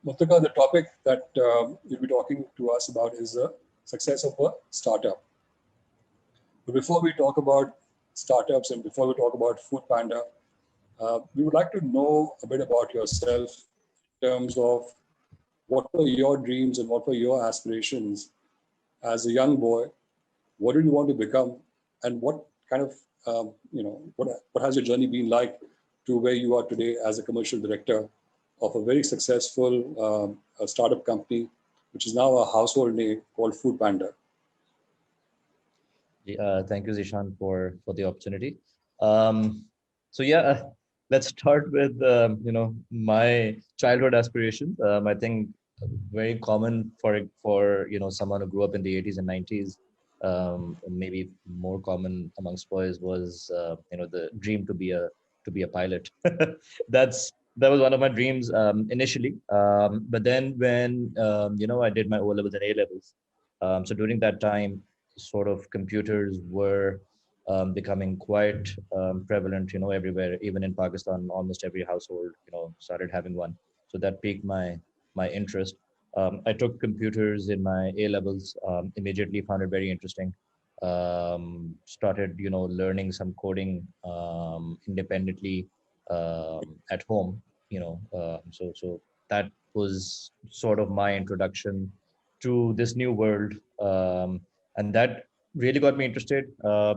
Muntaqa, the topic that you'll be talking to us about is the success of a startup. But before we talk about startups and before we talk about Food Panda, we would like to know a bit about yourself in terms of what were your dreams and what were your aspirations as a young boy. What did you want to become, and what kind of what has your journey been like to where you are today as a commercial director of a very successful startup company, which is now a household name called Food Panda. Thank you, Zishan, for the opportunity. Um, so yeah, let's start with my childhood aspirations. I think very common for someone who grew up in the 80s and 90s. Maybe more common amongst boys was the dream to be a pilot. That was one of my dreams initially. But then when I did my O levels and A levels, so during that time sort of computers were becoming quite prevalent, everywhere, even in Pakistan, almost every household, started having one. So that piqued my interest. I took computers in my A levels, immediately found it very interesting. Started, learning some coding independently at home, so that was sort of my introduction to this new world. And that really got me interested,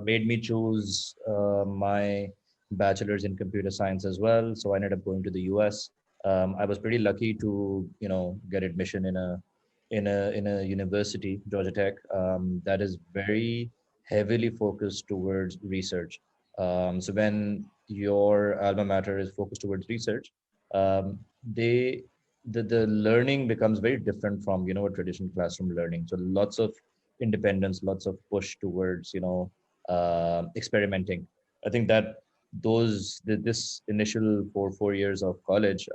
made me choose my bachelor's in computer science as well. So I ended up going to the US. I was pretty lucky to, get admission in a university, Georgia Tech, that is very heavily focused towards research. So when your alma mater is focused towards research, they the learning becomes very different from a traditional classroom learning. So lots of independence, lots of push towards experimenting. I think that this initial four years of college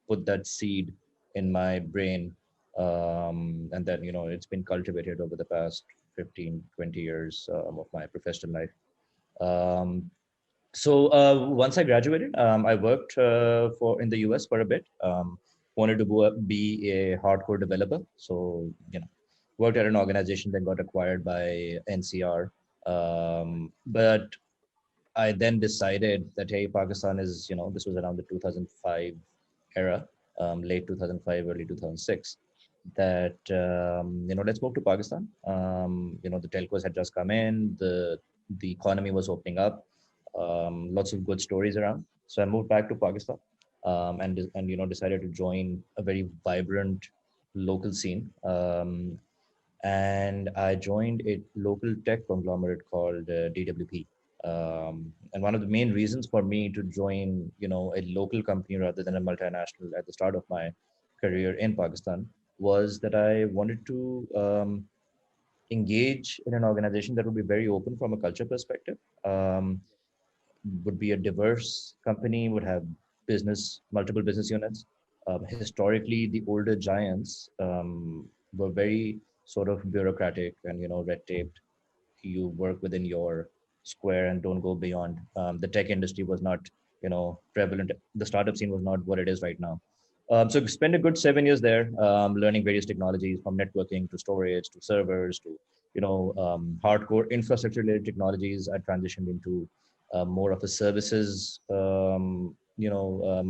put that seed in my brain, and then it's been cultivated over the past 15-20 years of my professional life. So once I graduated, I worked for in the US for a bit. Wanted to be a hardcore developer, so worked at an organization that got acquired by NCR. But I then decided that hey, Pakistan is this was around the 2005 era, late 2005, early 2006. That let's move to Pakistan. The telcos had just come in, the economy was opening up, lots of good stories around. So I moved back to Pakistan, and decided to join a very vibrant local scene. And I joined a local tech conglomerate called DWP. And one of the main reasons for me to join, a local company rather than a multinational at the start of my career in Pakistan was that I wanted to engage in an organization that would be very open from a culture perspective. Would be a diverse company, would have multiple business units. Historically, the older giants were very sort of bureaucratic and red taped. You work within your square and don't go beyond. The tech industry was not prevalent. The startup scene was not what it is right now. So spent a good 7 years there, learning various technologies from networking to storage to servers to hardcore infrastructure related technologies. I transitioned into more of a services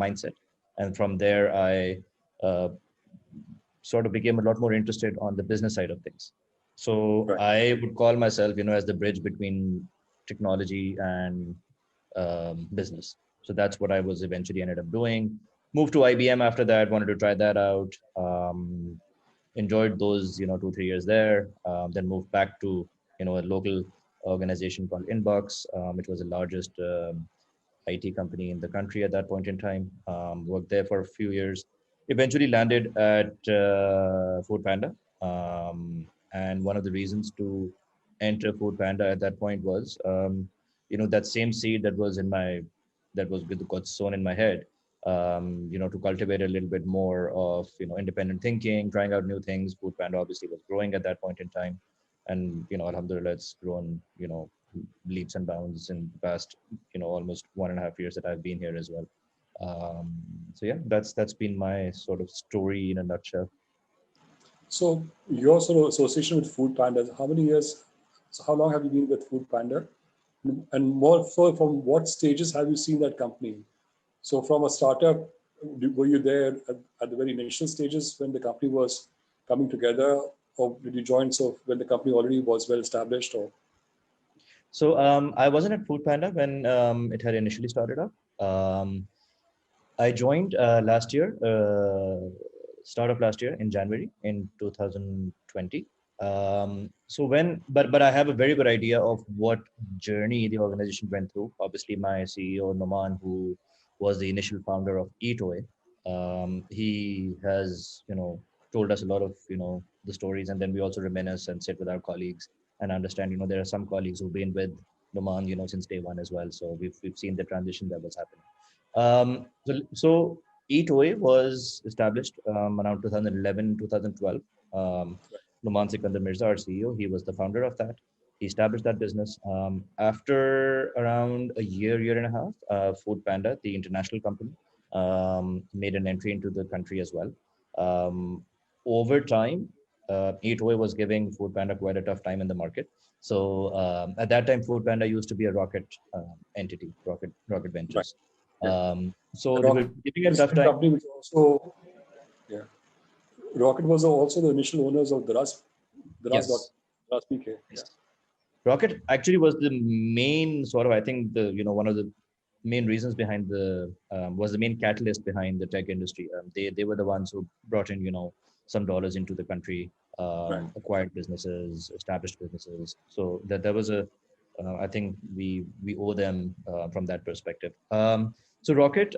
mindset, and from there I uh, sort of became a lot more interested on the business side of things. So Right. I would call myself, as the bridge between technology and business. So that's what I was eventually ended up doing. Moved to IBM after that, wanted to try that out. Enjoyed those, 2-3 years there. Then moved back to, a local organization called Inbox, which was the largest IT company in the country at that point in time. Worked there for a few years. Eventually landed at Food Panda. And one of the reasons to enter Food Panda at that point was, that same seed that was got sown in my head, to cultivate a little bit more of, independent thinking, trying out new things. Food Panda obviously was growing at that point in time. And, alhamdulillah, it's grown, leaps and bounds in the past, almost 1.5 years that I've been here as well. So yeah, that's been my sort of story in a nutshell. So your sort of association with Food Panda, how many years, so how long have you been with Food Panda? And more so, from what stages have you seen that company? So from a startup, were you there at the very initial stages when the company was coming together, or did you join so when the company already was well established? Or So I wasn't at Food Panda when it had initially started up. I joined last year, start of last year in January in 2020. But I have a very good idea of what journey the organization went through. Obviously, my CEO Noman, who was the initial founder of Eataway, he has told us a lot of the stories, and then we also reminisce and sit with our colleagues and understand. There are some colleagues who've been with Noman since day one as well, so we've seen the transition that was happening. So Eataway was established around 2011, 2012. Numan Sikandar Mirza, our CEO, he was the founder of that. He established that business. After around a year and a half, Food Panda, the international company, made an entry into the country as well. Over time, Eataway was giving Food Panda quite a tough time in the market. So at that time, Food Panda used to be a rocket entity, Rocket right, Ventures. yeah, So they were Rocket giving a was tough the time. company which also, yeah, Rocket was also the initial owners of Yes. Daraz PK. Yeah, Yes. Rocket actually was the main sort of, I think one of the main reasons behind was the main catalyst behind the tech industry. They were the ones who brought in some dollars into the country, right, acquired businesses, established businesses. So that was I think we owe them from that perspective. So Rocket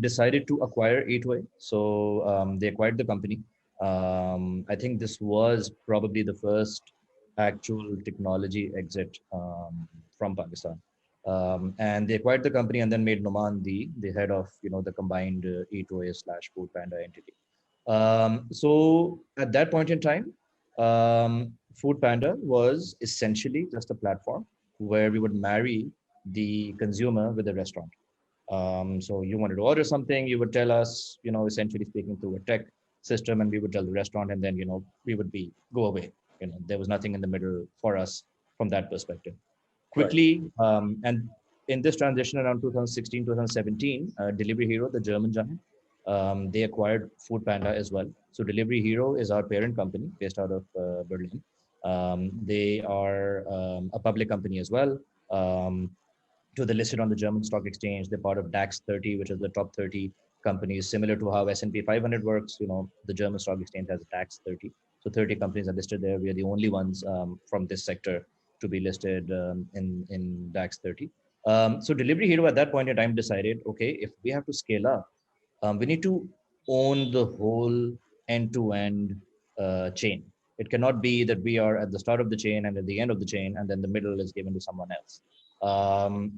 decided to acquire 8way. So they acquired the company. I think this was probably the first actual technology exit from Pakistan. And they acquired the company and then made Noman the head of the combined E2A slash Food Panda entity. So at that point in time, Food Panda was essentially just a platform where we would marry the consumer with the restaurant. So you wanted to order something, you would tell us, essentially speaking through a tech system, and we would tell the restaurant, and then we would go away. There was nothing in the middle for us from that perspective. right, Quickly, and in this transition around 2016, 2017, Delivery Hero, the German giant, they acquired Food Panda as well. So Delivery Hero is our parent company based out of Berlin. They are a public company as well. They're listed on the German stock exchange. They're part of DAX 30, which is the top 30 companies, similar to how S&P 500 works. The German stock exchange has a DAX 30. So 30 companies are listed there. We are the only ones from this sector to be listed in DAX 30. So Delivery Hero at that point in time decided, okay, if we have to scale up, we need to own the whole end-to-end chain. It cannot be that we are at the start of the chain and at the end of the chain, and then the middle is given to someone else.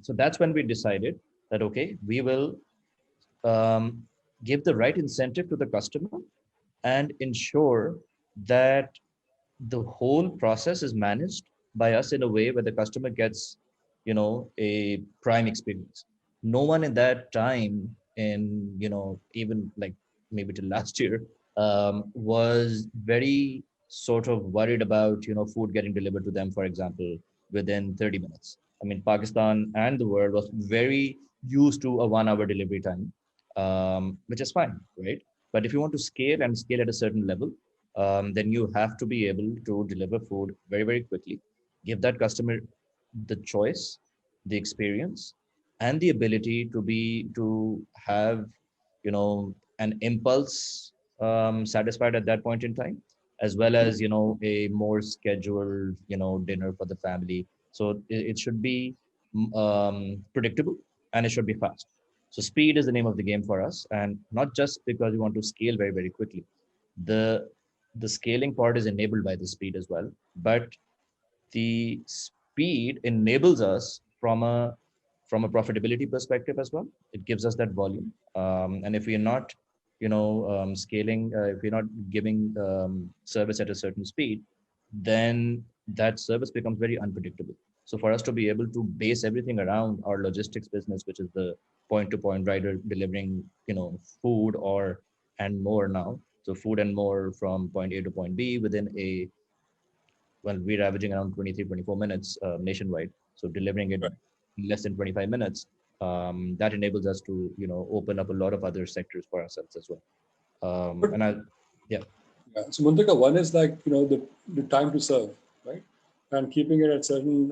So that's when we decided that, okay, we will um, give the right incentive to the customer and ensure that the whole process is managed by us in a way where the customer gets, a prime experience. No one in that time, in even like maybe till last year, was very sort of worried about food getting delivered to them, for example, within 30 minutes. I mean, Pakistan and the world was very used to a 1 hour delivery time, which is fine, right? But if you want to scale and scale at a certain level, then you have to be able to deliver food very, very quickly, give that customer the choice, the experience, and the ability to have, an impulse satisfied at that point in time, as well as, a more scheduled, dinner for the family. So it should be predictable and it should be fast. So speed is the name of the game for us, and not just because we want to scale very, very quickly. The the scaling part is enabled by the speed as well, but the speed enables us from a profitability perspective as well. It gives us that volume, and if we're not scaling, if we're not giving service at a certain speed, then that service becomes very unpredictable. So for us to be able to base everything around our logistics business, which is the point-to-point rider delivering, food or and more now. So food and more from point A to point B within well, we're averaging around 23, 24 minutes nationwide. So delivering it Right. in less than 25 minutes, that enables us to, open up a lot of other sectors for ourselves as well. But Yeah. yeah, so Muntaqa, one is like the time to serve, right, and keeping it at certain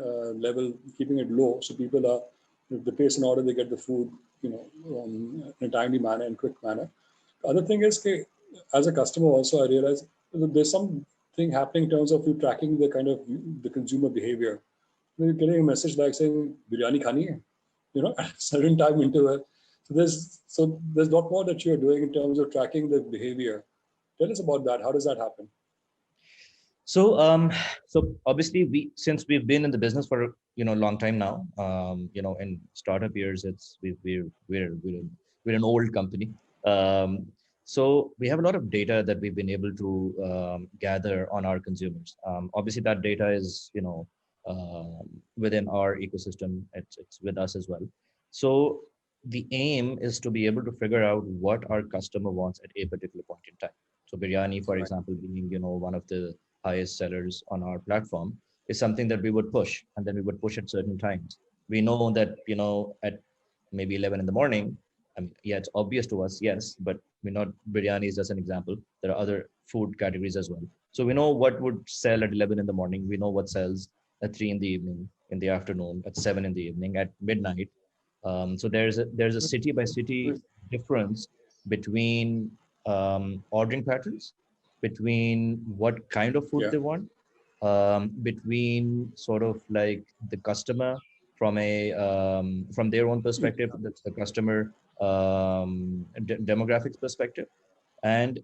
level, keeping it low, so people are, if they place an order, they get the food, in a timely manner and quick manner. The other thing is, okay, as a customer also, I realize that there's something happening in terms of you tracking the kind of the consumer behavior. You're getting a message like saying biryani khani hai, at a certain time interval. So there's a lot more that you're doing in terms of tracking the behavior. Tell us about that. How does that happen? So obviously since we've been in the business for a long time now, in startup years, we're an old company. Um, so we have a lot of data that we've been able to gather on our consumers. Obviously, that data is within our ecosystem. It's with us as well. So the aim is to be able to figure out what our customer wants at a particular point in time. So biryani, for Right. example, being one of the highest sellers on our platform, is something that we would push, and then we would push at certain times. We know that at maybe 11 in the morning, I mean, yeah, it's obvious to us, yes, but we're not, biryani is just an example. There are other food categories as well. So we know what would sell at 11 in the morning. We know what sells at 3 in the evening, in the afternoon, at 7 in the evening, at midnight. So there's a city by city difference between ordering patterns, between what kind of food Yeah. they want, between sort of like the customer from their own perspective, the customer demographics perspective. And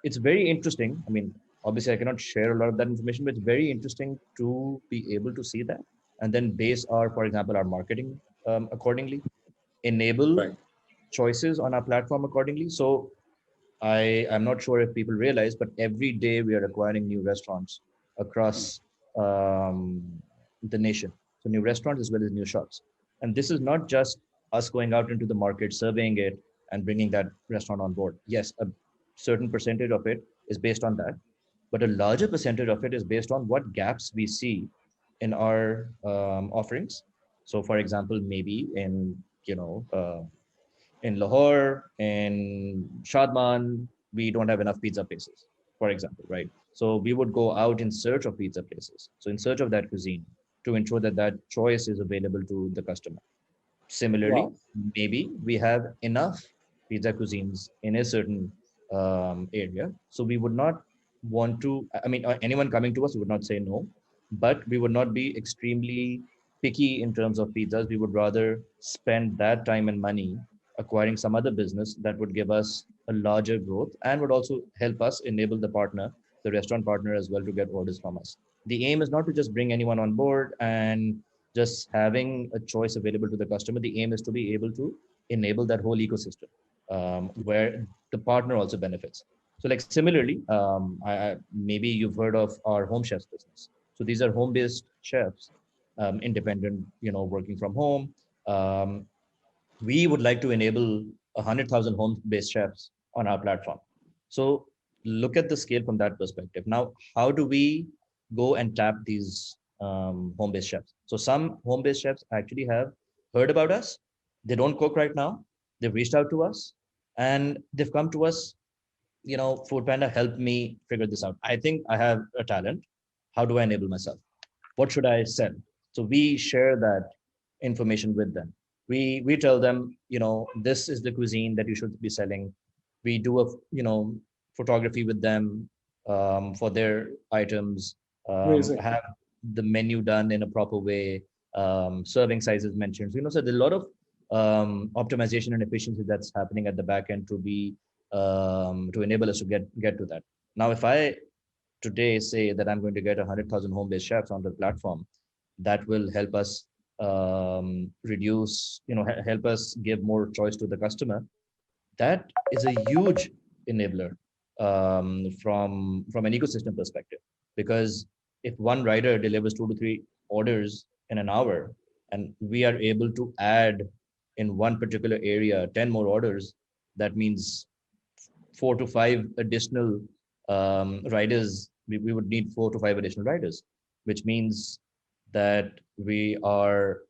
it's very interesting. I mean, obviously I cannot share a lot of that information, but it's very interesting to be able to see that and then base for example, our marketing accordingly, enable Right. choices on our platform accordingly. So I'm not sure if people realize, but every day we are acquiring new restaurants across um, the nation. So new restaurants as well as new shops. And this is not just us going out into the market, surveying it, and bringing that restaurant on board. Yes, a certain percentage of it is based on that, but a larger percentage of it is based on what gaps we see in our offerings. So, for example, maybe in Lahore, in Shadman, we don't have enough pizza places, for example, right? So we would go out in search of pizza places. So in search of that cuisine to ensure that that choice is available to the customer. Similarly, Wow. maybe we have enough pizza cuisines in a certain area. So we would not want to, I mean, anyone coming to us would not say no, but we would not be extremely picky in terms of pizzas. We would rather spend that time and money acquiring some other business that would give us a larger growth and would also help us enable the restaurant partner as well, to get orders from us. The aim is not to just bring anyone on board and just having a choice available to the customer. The aim is to be able to enable that whole ecosystem where the partner also benefits. So like similarly, maybe you've heard of our home chefs business. So these are home-based chefs, independent, working from home. Um, we would like to enable 100,000 home-based chefs on our platform. So look at the scale from that perspective. Now, how do we go and tap these home-based chefs? So some home-based chefs actually have heard about us. They don't cook right now. They've reached out to us and they've come to us, Food Panda, help me figure this out. I think I have a talent. How do I enable myself? What should I sell? So we share that information with them. We tell them, this is the cuisine that you should be selling. We do photography with them for their items, Amazing. have the menu done in a proper way, serving sizes mentioned. So there's a lot of optimization and efficiency that's happening at the back end to enable us to get to that. Now, if I today say that I'm going to get 100,000 home-based chefs on the platform, that will help us reduce, help us give more choice to the customer. That is a huge enabler from an ecosystem perspective, because if one rider delivers 2 to 3 orders in an hour, and we are able to add in one particular area 10 more orders, that means 4 to 5 additional riders. We would need 4 to 5 additional riders, which means that we are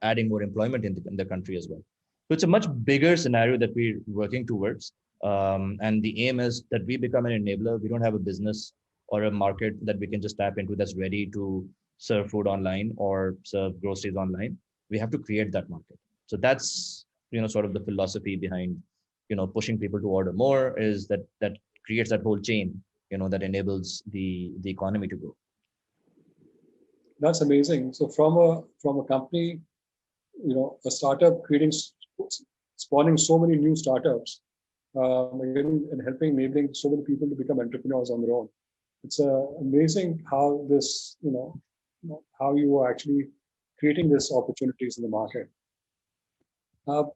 adding more employment in the country as well. So it's a much bigger scenario that we're working towards. And the aim is that we become an enabler. We don't have a business or a market that we can just tap into that's ready to serve food online or serve groceries online. We have to create that market. So that's, sort of the philosophy behind, pushing people to order more, is that creates that whole chain, that enables the economy to grow. That's amazing. So from a company, a startup spawning so many new startups, and helping enabling so many people to become entrepreneurs on their own. It's amazing how this, how you are actually creating these opportunities in the market. But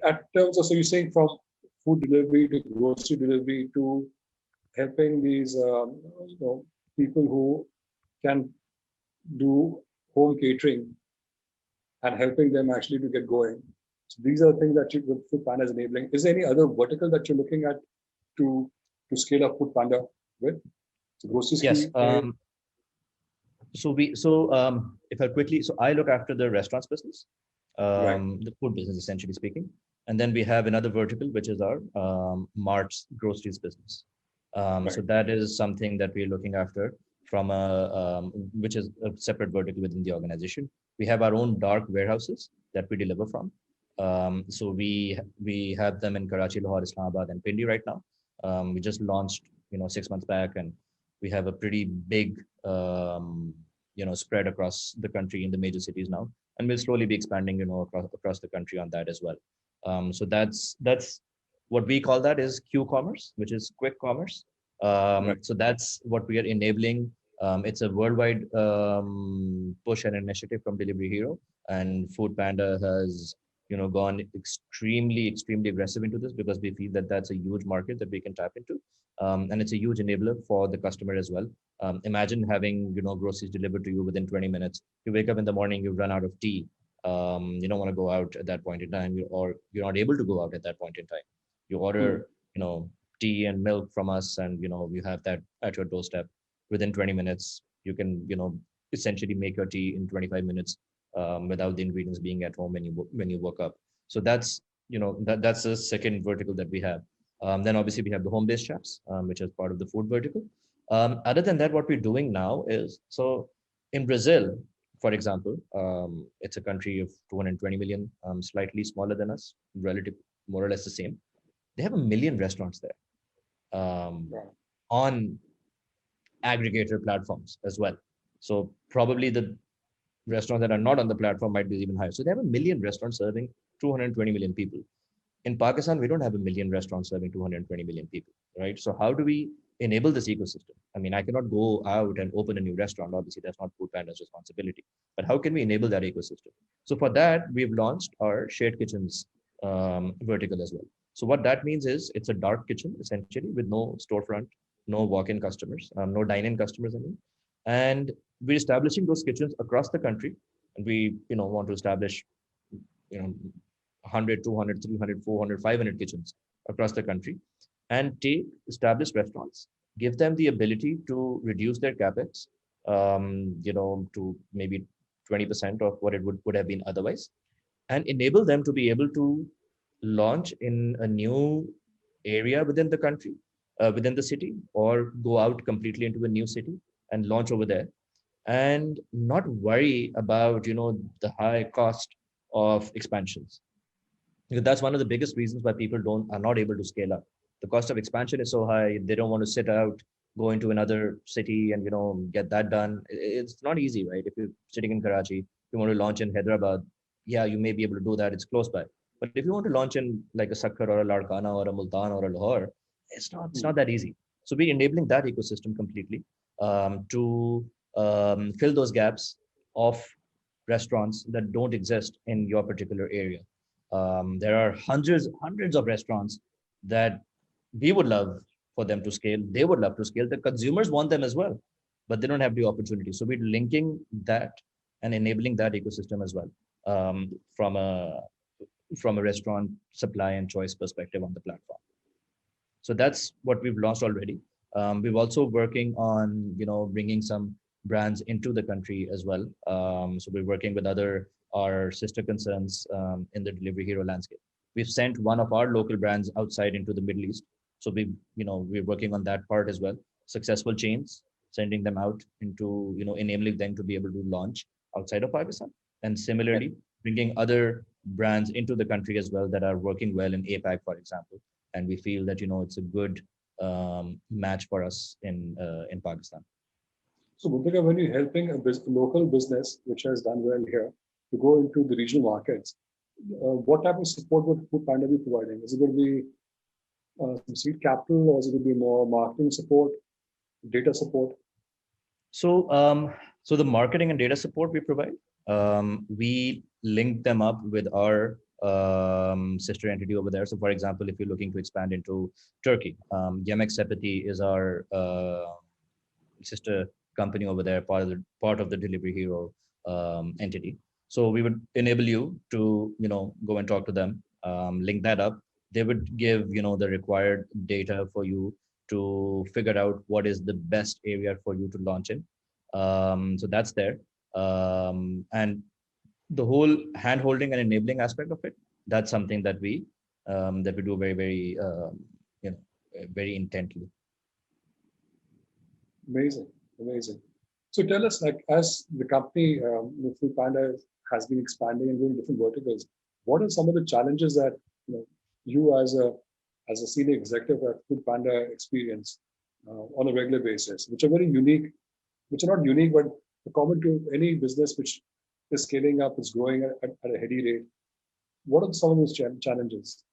at terms of, so you're saying from food delivery to grocery delivery to helping these, people who can do home catering and helping them actually to get going. So these are the things that Food Panda is enabling. Is there any other vertical that you're looking at to scale up Food Panda with? So groceries. Yes. If I quickly, so I look after the restaurants business, Right. the food business, essentially speaking. And then we have another vertical, which is our Mart's groceries business. So Right. that is something that we're looking after from which is a separate vertical within the organization. We have our own dark warehouses that we deliver from. So we have them in Karachi, Lahore, Islamabad, and Pindi right now. We just launched, 6 months back, and we have a pretty big, spread across the country in the major cities now, and we'll slowly be expanding, across the country on that as well. So that's what we call that is Q-commerce, which is quick commerce. Right. So that's what we are enabling. It's a worldwide push and initiative from Delivery Hero, and Food Panda has gone extremely aggressive into this, because we feel that that's a huge market that we can tap into, and it's a huge enabler for the customer as well. Imagine having groceries delivered to you within 20 minutes. You wake up in the morning, you run out of tea. You don't want to go out at that point in time, or you're not able to go out at that point in time. You order tea and milk from us, and you have that at your doorstep within 20 minutes. You can essentially make your tea in 25 minutes, without the ingredients being at home when you woke up. So that's that's the second vertical that we have. Then obviously we have the home-based shops, which is part of the food vertical. Other than that, what we're doing now is, so in Brazil, for example, it's a country of 220 million, slightly smaller than us, relative, more or less the same. They have 1 million restaurants there, Right. on aggregator platforms as well. So probably the restaurants that are not on the platform might be even higher. So they have 1 million restaurants serving 220 million people. In Pakistan, we don't have 1 million restaurants serving 220 million people, right? So how do we enable this ecosystem? I mean, I cannot go out and open a new restaurant. Obviously, that's not Food Panda's responsibility. But how can we enable that ecosystem? So for that, we've launched our shared kitchens vertical as well. So what that means is it's a dark kitchen, essentially, with no storefront, no walk-in customers, no dine-in customers, I mean. And we're establishing those kitchens across the country. And we want to establish 100, 200, 300, 400, 500 kitchens across the country, and take established restaurants, give them the ability to reduce their capex, to maybe 20% of what it would have been otherwise, and enable them to be able to launch in a new area within the country, within the city, or go out completely into a new city and launch over there, and not worry about the high cost of expansions, because that's one of the biggest reasons why people are not able to scale up. The cost of expansion is so high. They don't want to sit out, go into another city, and get that done. It's not easy, right? If you're sitting in Karachi, you want to launch in Hyderabad, yeah, you may be able to do that. It's close by. But if you want to launch in like a Sakkar or a Larkana or a Multan or a Lahore, it's not that easy. So we're enabling that ecosystem completely, to fill those gaps of restaurants that don't exist in your particular area. There are hundreds of restaurants that we would love for them to scale. They would love to scale. The consumers want them as well. but they don't have the opportunity. So we're linking that and enabling that ecosystem as well, from a restaurant supply and choice perspective on the platform. So that's what we've launched already. We've also working on, bringing some brands into the country as well. So we're working with our sister concerns in the Delivery Hero landscape. We've sent one of our local brands outside into the Middle East. So we're working on that part as well. Successful chains, sending them out into, enabling them to be able to launch outside of Pakistan. And similarly, bringing other brands into the country as well that are working well in APAC, for example. And we feel that it's a good match for us in Pakistan. So, Muntaqa, when you're helping a local business which has done well here to go into the regional markets, what type of support would Food Panda be providing? Is it going to be some seed capital, or is it going to be more marketing support, data support? So the marketing and data support we provide, we link them up with our sister entity over there. So, for example, if you're looking to expand into Turkey, Yemek Sepeti is our sister company over there, part of the Delivery Hero entity. So we would enable you to go and talk to them, link that up. They would give the required data for you to figure out what is the best area for you to launch in. So that's there, and the whole hand holding and enabling aspect of it, that's something that we do very, very very intently. Amazing, amazing. So tell us, like, as the company, Food Panda has been expanding and going different verticals, what are some of the challenges that you as a senior executive at Food Panda experience on a regular basis, which are very unique, which are not unique, but common to any business which is scaling up, is growing at a heady rate? What are some of those challenges?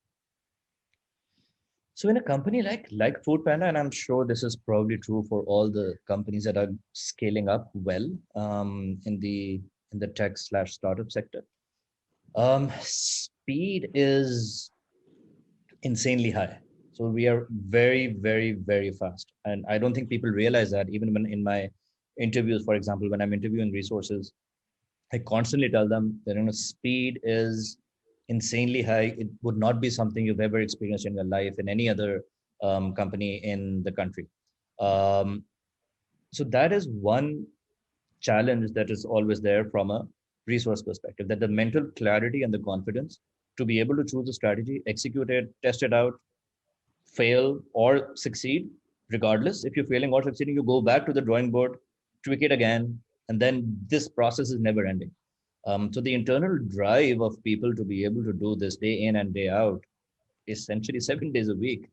So in a company like Food Panda, and I'm sure this is probably true for all the companies that are scaling up well in the tech/startup sector, speed is insanely high. So we are very, very, very fast, and I don't think people realize that. Even when in my interviews, for example, when I'm interviewing resources, I constantly tell them that speed is insanely high. It would not be something you've ever experienced in your life in any other company in the country. So that is one challenge that is always there from a resource perspective, that the mental clarity and the confidence to be able to choose a strategy, execute it, test it out, fail or succeed. Regardless, if you're failing or succeeding, you go back to the drawing board, tweak it again, and then this process is never ending. So the internal drive of people to be able to do this day in and day out, essentially 7 days a week,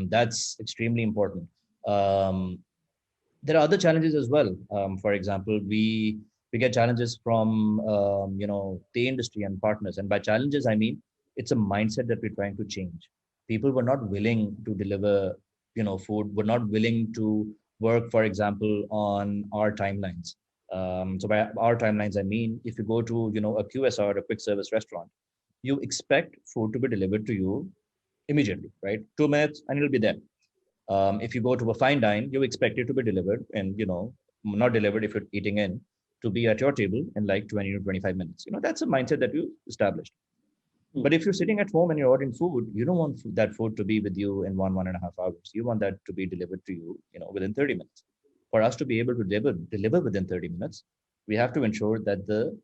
that's extremely important. There are other challenges as well. For example, we get challenges from the industry and partners, and by challenges I mean it's a mindset that we're trying to change. People were not willing to deliver food, were not willing to work, for example, on our timelines. So by our timelines, I mean, if you go to, a QSR, a quick service restaurant, you expect food to be delivered to you immediately, right? 2 minutes and it'll be there. If you go to a fine dine, you expect it to be delivered and, not delivered if you're eating in, to be at your table in like 20 to 25 minutes. That's a mindset that you established. But if you're sitting at home and you're ordering food, you don't want that food to be with you in 1.5 hours. You want that to be delivered to you, within 30 minutes. For us to be able to deliver within 30 minutes, we have to ensure that the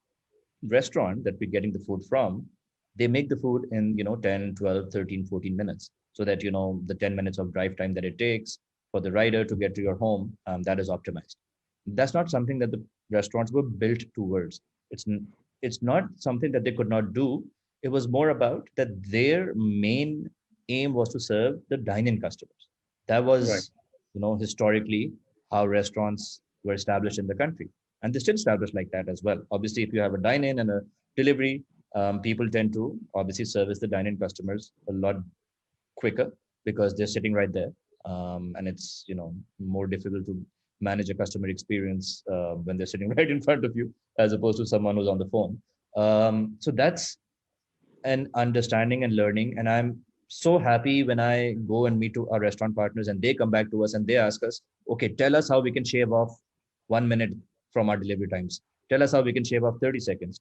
restaurant that we're getting the food from, they make the food in 10, 12, 13, 14 minutes, so that the 10 minutes of drive time that it takes for the rider to get to your home, that is optimized. That's not something that the restaurants were built towards. It's not something that they could not do. It was more about that their main aim was to serve the dine-in customers. That was historically how restaurants were established in the country. And they're still established like that as well. Obviously, if you have a dine-in and a delivery, people tend to obviously service the dine-in customers a lot quicker because they're sitting right there. And it's, more difficult to manage a customer experience when they're sitting right in front of you, as opposed to someone who's on the phone. So that's an understanding and learning. And I'm so happy when I go and meet to our restaurant partners and they come back to us and they ask us, okay, tell us how we can shave off 1 minute from our delivery times. Tell us how we can shave off 30 seconds.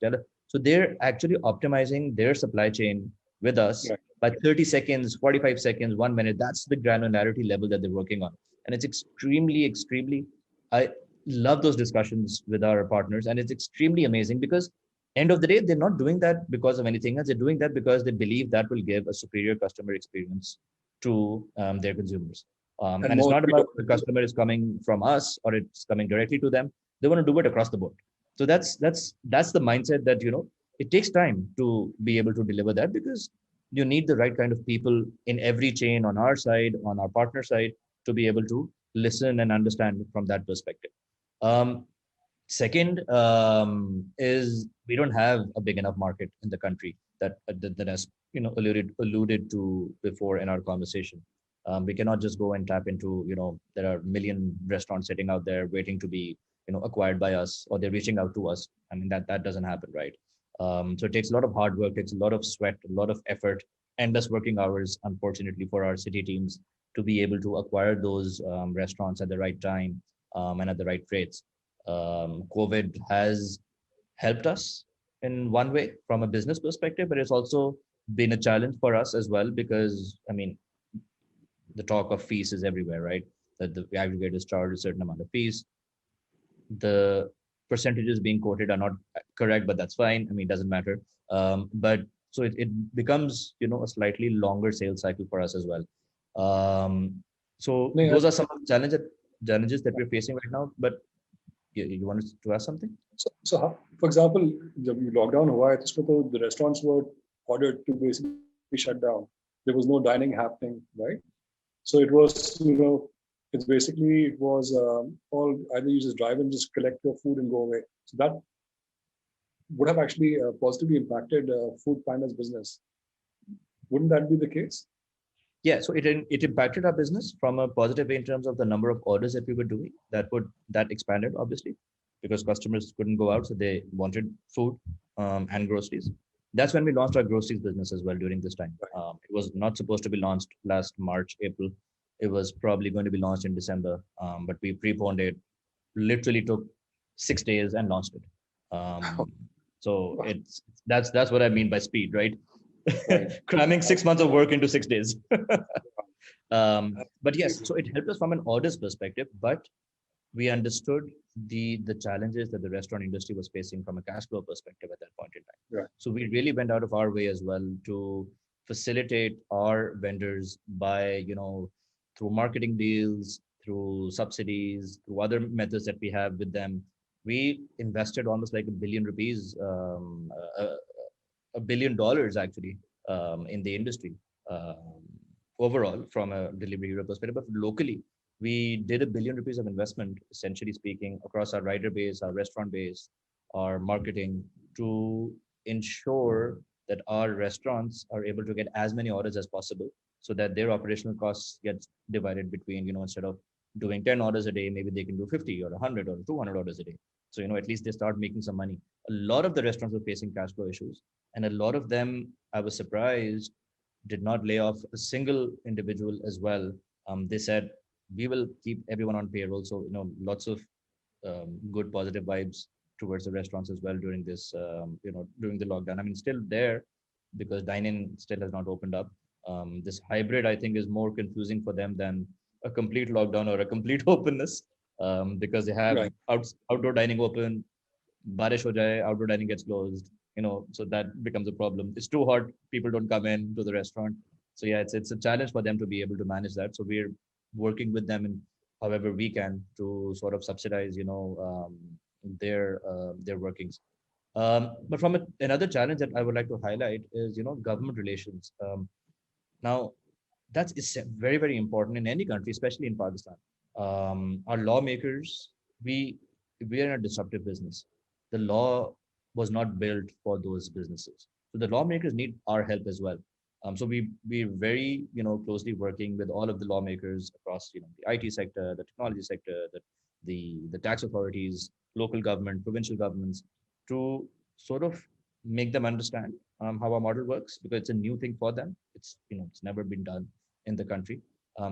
So they're actually optimizing their supply chain with us Right. by 30 seconds, 45 seconds, 1 minute. That's the granularity level that they're working on. And it's extremely, I love those discussions with our partners. And it's extremely amazing because end of the day, they're not doing that because of anything else. They're doing that because they believe that will give a superior customer experience to their consumers. And And it's more not speed about of the delivery. customer is coming from us or it's coming directly to them. They want to do it across the board. So that's the mindset that it takes time to be able to deliver that because you need the right kind of people in every chain on our side, on our partner side, to be able to listen and understand from that perspective. Um, Second is we don't have a big enough market in the country that has alluded to before in our conversation. We cannot just go and tap into there are a million restaurants sitting out there waiting to be acquired by us or they're reaching out to us. I mean that doesn't happen, right? So it takes a lot of hard work, takes a lot of sweat, a lot of effort, endless working hours, unfortunately, for our city teams to be able to acquire those restaurants at the right time and at the right rates. COVID has helped us in one way from a business perspective, but it's also been a challenge for us as well because, I mean, the talk of fees is everywhere, right? That the aggregators charge a certain amount of fees. The percentages being quoted are not correct, but that's fine. I mean, it doesn't matter. But so it becomes, a slightly longer sales cycle for us as well. So No, those are some of the challenges that we're facing right now. But you wanted to ask something? so how, for example, the lockdown हुआ है, तो उसमें तो the restaurants were ordered to basically shut down. There was no dining happening, right? So it was, it's basically it was all either you just drive and just collect your food and go away. So that would have actually positively impacted Food Panda's business. Wouldn't that be the case? Yeah, so it impacted our business from a positive way in terms of the number of orders that we were doing. That expanded obviously because customers couldn't go out, so they wanted food and groceries. That's when we launched our groceries business as well during this time. It was not supposed to be launched last March, April. It was probably going to be launched in December, but we preponed it. Literally took 6 days and launched it. So that's what I mean by speed, right? Right. Cramming 6 months of work into 6 days. But yes, so it helped us from an orders perspective, but we understood the challenges that the restaurant industry was facing from a cash flow perspective at that point in time. Right. So we really went out of our way as well to facilitate our vendors by, through marketing deals, through subsidies, through other methods that we have with them. We invested almost like 1 billion rupees, $1 billion actually in the industry overall from a delivery hero perspective. But locally, we did 1 billion rupees of investment, essentially speaking, across our rider base, our restaurant base, our marketing to ensure that our restaurants are able to get as many orders as possible so that their operational costs get divided between, instead of doing 10 orders a day, maybe they can do 50 or 100 or 200 orders a day. So, at least they start making some money. A lot of the restaurants were facing cash flow issues. And a lot of them, I was surprised, did not lay off a single individual as well. They said, we will keep everyone on payroll. So, lots of good positive vibes towards the restaurants as well during this, during the lockdown. I mean, still there because dine-in still has not opened up. This hybrid, I think, is more confusing for them than a complete lockdown or a complete openness because they have Right. outdoor dining open, barish ho jaye, outdoor dining gets closed, so that becomes a problem. It's too hot, people don't come in to the restaurant. So yeah, it's a challenge for them to be able to manage that. So we're working with them in however we can to sort of subsidize, their workings. But from another challenge that I would like to highlight is, government relations. Now, that's very, very important in any country, especially in Pakistan. Our lawmakers, we we are in a disruptive business. The law was not built for those businesses, so the lawmakers need our help as well. So we're very closely working with all of the lawmakers across the IT sector, the technology sector, the tax authorities, local government, provincial governments, to sort of make them understand how our model works because it's a new thing for them. It's never been done in the country.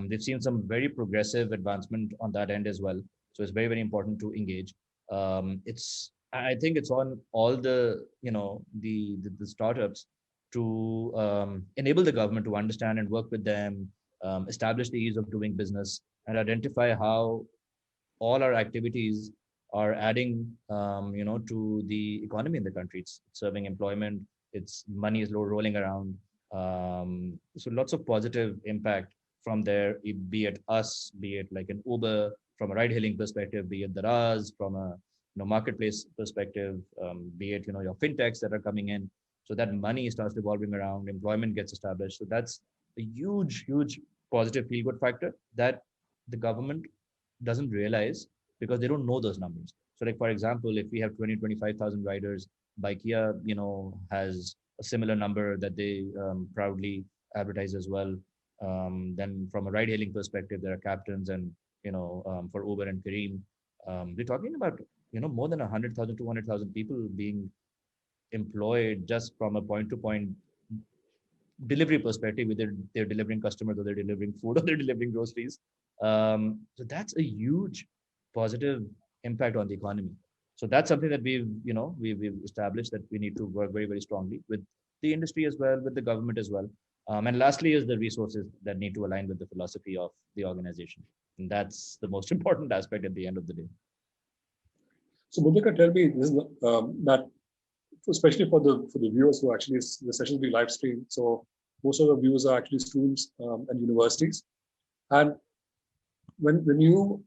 They've seen some very progressive advancement on that end as well. So it's very, very important to engage. I think it's on all the, the startups to enable the government to understand and work with them, establish the ease of doing business, and identify how all our activities are adding, to the economy in the country. It's serving employment. It's money is rolling around. So lots of positive impact from there, be it us, be it like an Uber from a ride-hailing perspective, be it the Raz from a marketplace perspective, be it your fintechs that are coming in. So that money starts revolving around, employment gets established. So that's a huge, huge positive feel-good factor that the government doesn't realize because they don't know those numbers. So like, for example, if we have 25,000 riders, Baikia, has a similar number that they proudly advertise as well. Then from a ride hailing perspective, there are captains and, for Uber and Kareem, we're talking about, more than 100,000, 200,000 people being employed just from a point to point delivery perspective, whether they're delivering customers or they're delivering food or they're delivering groceries. So that's a huge positive impact on the economy. So that's something that we've established that we need to work very, very strongly with the industry as well, with the government as well. And lastly is the resources that need to align with the philosophy of the organization. And that's the most important aspect at the end of the day. So Muntaqa, tell me this, that especially for the viewers who actually the session will be live streamed. So most of the viewers are actually students and universities. And when you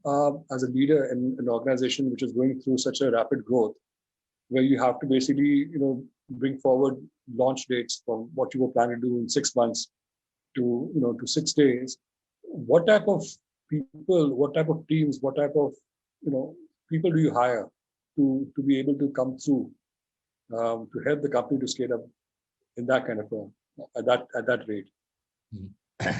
as a leader in an organization which is going through such a rapid growth, where you have to basically bring forward launch dates from what you were planning to do in 6 months to to 6 days, what type of people, what type of teams, what type of people do you hire to be able to come through to help the company to scale up in that kind of at that rate?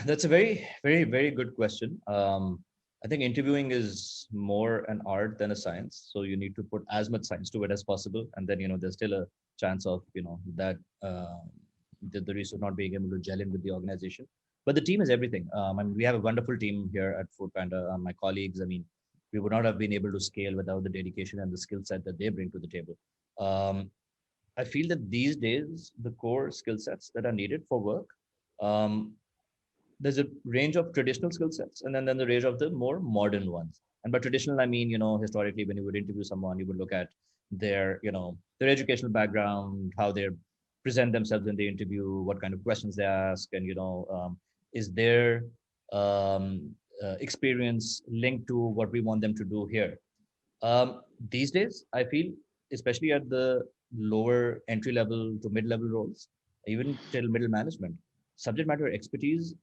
That's a very, very, very good question. I think interviewing is more an art than a science. So you need to put as much science to it as possible. And then, there's still a chance of, that the resource not being able to gel in with the organization. But the team is everything. We have a wonderful team here at foodpanda. My colleagues, we would not have been able to scale without the dedication and the skill set that they bring to the table. I feel that these days, the core skill sets that are needed for work, there's a range of traditional skill sets and then the range of the more modern ones. And by traditional, I mean, historically, when you would interview someone, you would look at their educational background, how they present themselves in the interview, what kind of questions they ask, and, is their experience linked to what we want them to do here. These days, I feel, especially at the lower entry level to mid-level roles, even till middle management, subject matter expertise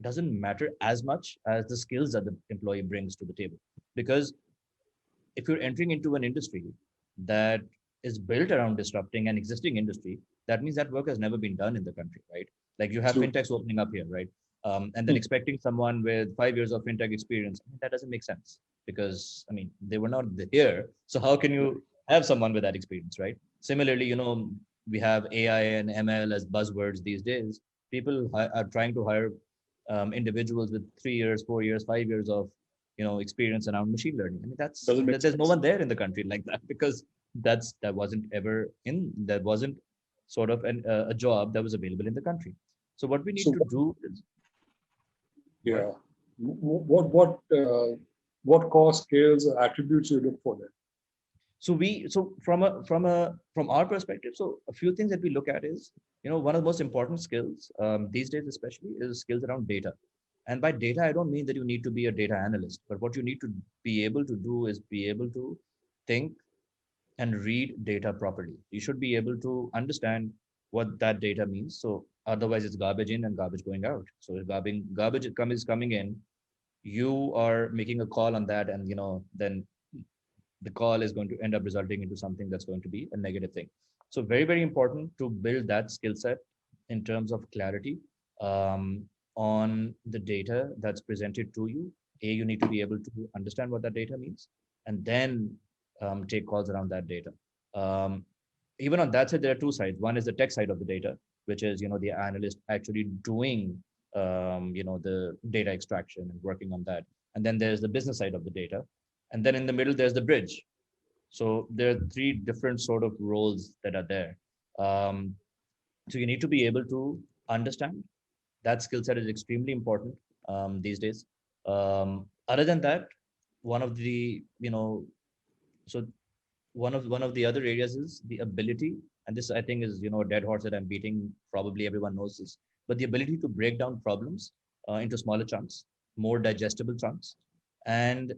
doesn't matter as much as the skills that the employee brings to the table. Because if you're entering into an industry that is built around disrupting an existing industry, that means that work has never been done in the country, right? Like you have fintechs opening up here, right? And then expecting someone with 5 years of fintech experience, that doesn't make sense because, they were not here. So how can you have someone with that experience, right? Similarly, we have AI and ML as buzzwords these days. People are trying to hire individuals with 3 years, 4 years, 5 years of experience around machine learning. There's no one there in the country like that because that wasn't sort of a job that was available in the country. So what we need to do is what core skills or attributes you look for there? So from our perspective, so a few things that we look at is, one of the most important skills these days, especially, is skills around data. And by data, I don't mean that you need to be a data analyst, but what you need to be able to do is be able to think and read data properly. You should be able to understand what that data means. So otherwise, it's garbage in and garbage going out. So if garbage is coming in, you are making a call on that, and then the call is going to end up resulting into something that's going to be a negative thing. So very, very important to build that skill set in terms of clarity on the data that's presented to you. You need to be able to understand what that data means and then take calls around that data. Even on that side, there are two sides. One is the tech side of the data, which is, the analyst actually doing, the data extraction and working on that. And then there's the business side of the data, And then in the middle, there's the bridge. So there are three different sort of roles that are there. Um, so you need to be able to understand. That skill set is extremely important these days. Other than that, one of the, so one of the other areas is the ability, and this I think is a dead horse that I'm beating. Probably everyone knows this, but the ability to break down problems into smaller chunks, more digestible chunks, and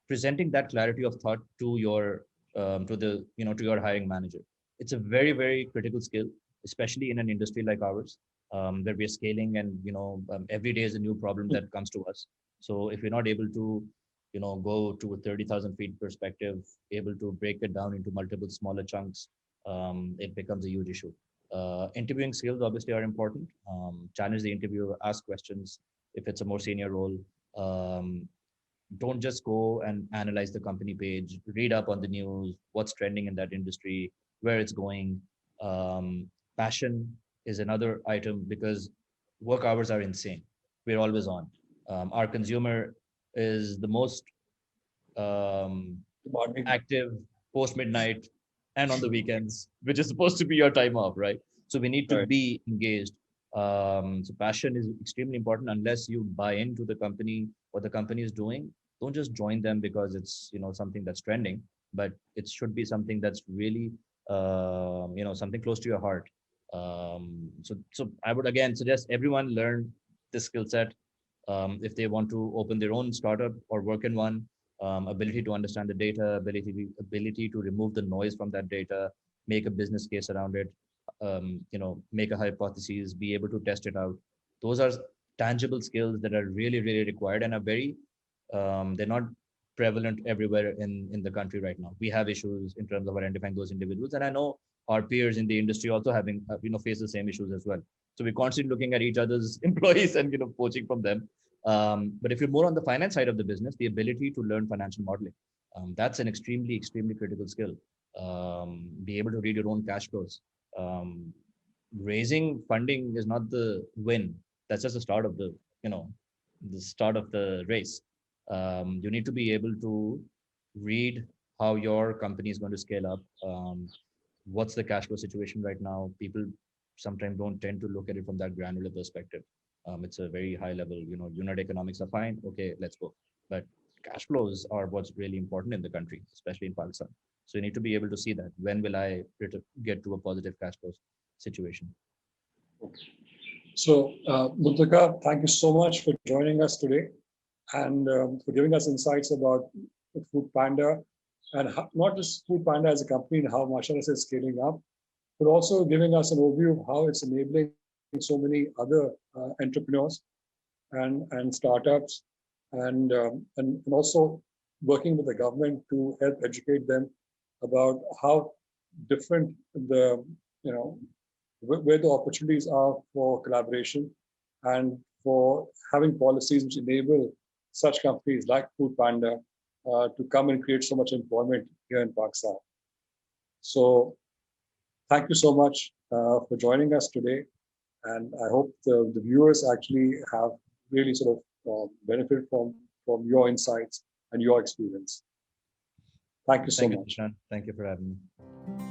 presenting that clarity of thought to your to your hiring manager. It's a very, very critical skill, especially in an industry like ours, where we're scaling, and every day is a new problem that comes to us. So if you're not able to go to a 30,000 feet perspective, able to break it down into multiple smaller chunks, it becomes a huge issue. Interviewing skills obviously are important. Challenge the interviewer, ask questions if it's a more senior role. Don't just go and analyze the company page, read up on the news, what's trending in that industry, where it's going. Passion is another item, because work hours are insane. We're always on. Our consumer is the most active post midnight and on the weekends, which is supposed to be your time off, right? So we need to be engaged. So passion is extremely important. Unless you buy into the company, what the company is doing, don't just join them because it's something that's trending, but it should be something that's really something close to your heart. So I would again suggest everyone learn this skill set if they want to open their own startup or work in one. Ability to understand the data, ability to remove the noise from that data, make a business case around it, make a hypothesis, be able to test it out. Those are tangible skills that are really, really required, and are very they're not prevalent everywhere in the country right now. We have issues in terms of identifying those individuals, and I know our peers in the industry also having face the same issues as well. So we're constantly looking at each other's employees and poaching from them. But if you're more on the finance side of the business, the ability to learn financial modeling, that's an extremely, extremely critical skill. Be able to read your own cash flows. Raising funding is not the win. That's just the start of the start of the race. You need to be able to read how your company is going to scale up. What's the cash flow situation right now? People sometimes don't tend to look at it from that granular perspective. It's a very high level, unit economics are fine. Okay, let's go. But cash flows are what's really important in the country, especially in Pakistan. So you need to be able to see that. When will I get to a positive cash flow situation? So, Muntaqa, thank you so much for joining us today, and for giving us insights about Food Panda, and not just Food Panda as a company and how mashallah is scaling up, but also giving us an overview of how it's enabling so many other entrepreneurs and startups, and also working with the government to help educate them about how different where the opportunities are for collaboration, and for having policies which enable such companies like Food Panda to come and create so much employment here in Pakistan. So thank you so much for joining us today. And I hope the viewers actually have really sort of benefit from your insights and your experience. Thank you so much. Thank you for having me.